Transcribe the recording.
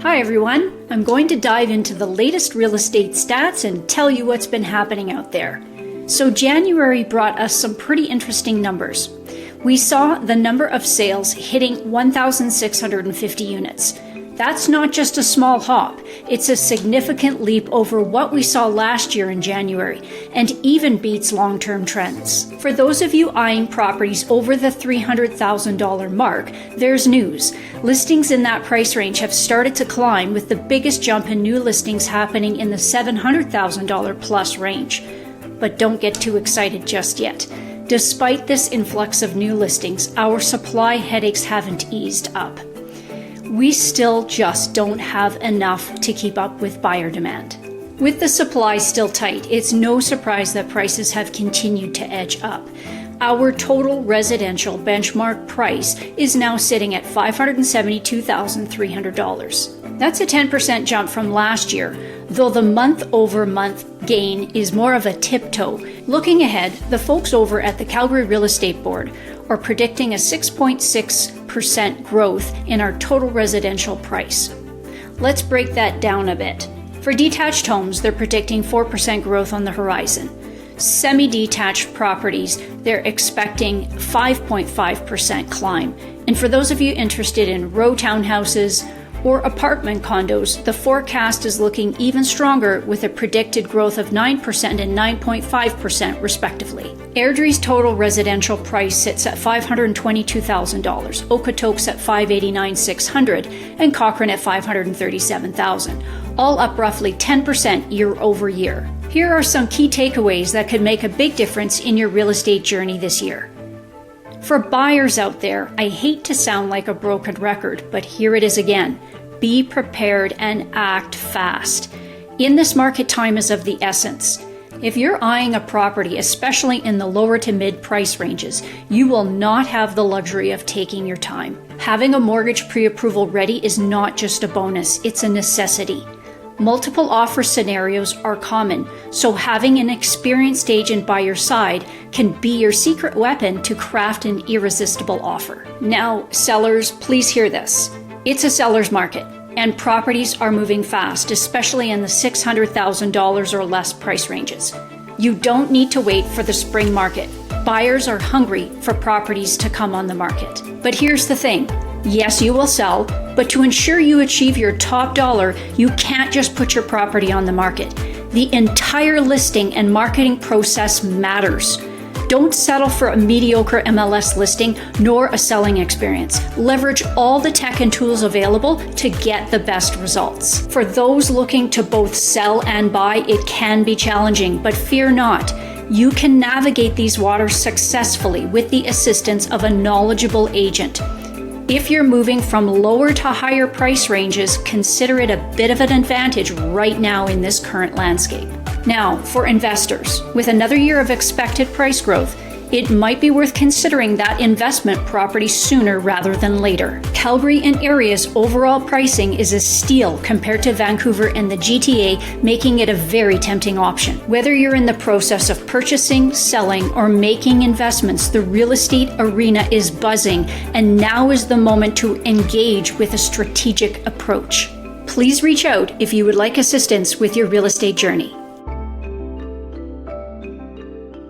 Hi everyone, I'm going to dive into the latest real estate stats and tell you what's been happening out there. So January brought us some pretty interesting numbers. We saw the number of sales hitting 1,650 units. That's not just a small hop, it's a significant leap over what we saw last year in January, and even beats long-term trends. For those of you eyeing properties over the $300,000 mark, there's news. Listings in that price range have started to climb, with the biggest jump in new listings happening in the $700,000 plus range. But don't get too excited just yet. Despite this influx of new listings, our supply headaches haven't eased up. We still just don't have enough to keep up with buyer demand. With the supply still tight, it's no surprise that prices have continued to edge up. Our total residential benchmark price is now sitting at $572,300. That's a 10% jump from last year, though the month-over-month gain is more of a tiptoe. Looking ahead, the folks over at the Calgary Real Estate Board are predicting a 6.6% growth in our total residential price. Let's break that down a bit. For detached homes, they're predicting 4% growth on the horizon. Semi-detached properties, they're expecting 5.5% climb. And for those of you interested in row townhouses or apartment condos, the forecast is looking even stronger, with a predicted growth of 9% and 9.5% respectively. Airdrie's total residential price sits at $522,000, Okotoks at $589,600, and Cochrane at $537,000, all up roughly 10% year over year. Here are some key takeaways that could make a big difference in your real estate journey this year. For buyers out there, I hate to sound like a broken record, but here it is again. Be prepared and act fast. In this market, time is of the essence. If you're eyeing a property, especially in the lower to mid price ranges, you will not have the luxury of taking your time. Having a mortgage pre-approval ready is not just a bonus, it's a necessity. Multiple offer scenarios are common, so having an experienced agent by your side can be your secret weapon to craft an irresistible offer. Now, sellers, please hear this. It's a seller's market, and properties are moving fast, especially in the $600,000 or less price ranges. You don't need to wait for the spring market. Buyers are hungry for properties to come on the market. But here's the thing. Yes, you will sell, but to ensure you achieve your top dollar, you can't just put your property on the market. The entire listing and marketing process matters. Don't settle for a mediocre MLS listing nor a selling experience. Leverage all the tech and tools available to get the best results. For those looking to both sell and buy, it can be challenging, but fear not. You can navigate these waters successfully with the assistance of a knowledgeable agent. If you're moving from lower to higher price ranges, consider it a bit of an advantage right now in this current landscape. Now, for investors, with another year of expected price growth, it might be worth considering that investment property sooner rather than later. Calgary and area's overall pricing is a steal compared to Vancouver and the GTA, making it a very tempting option. Whether you're in the process of purchasing, selling, or making investments, the real estate arena is buzzing, and now is the moment to engage with a strategic approach. Please reach out if you would like assistance with your real estate journey.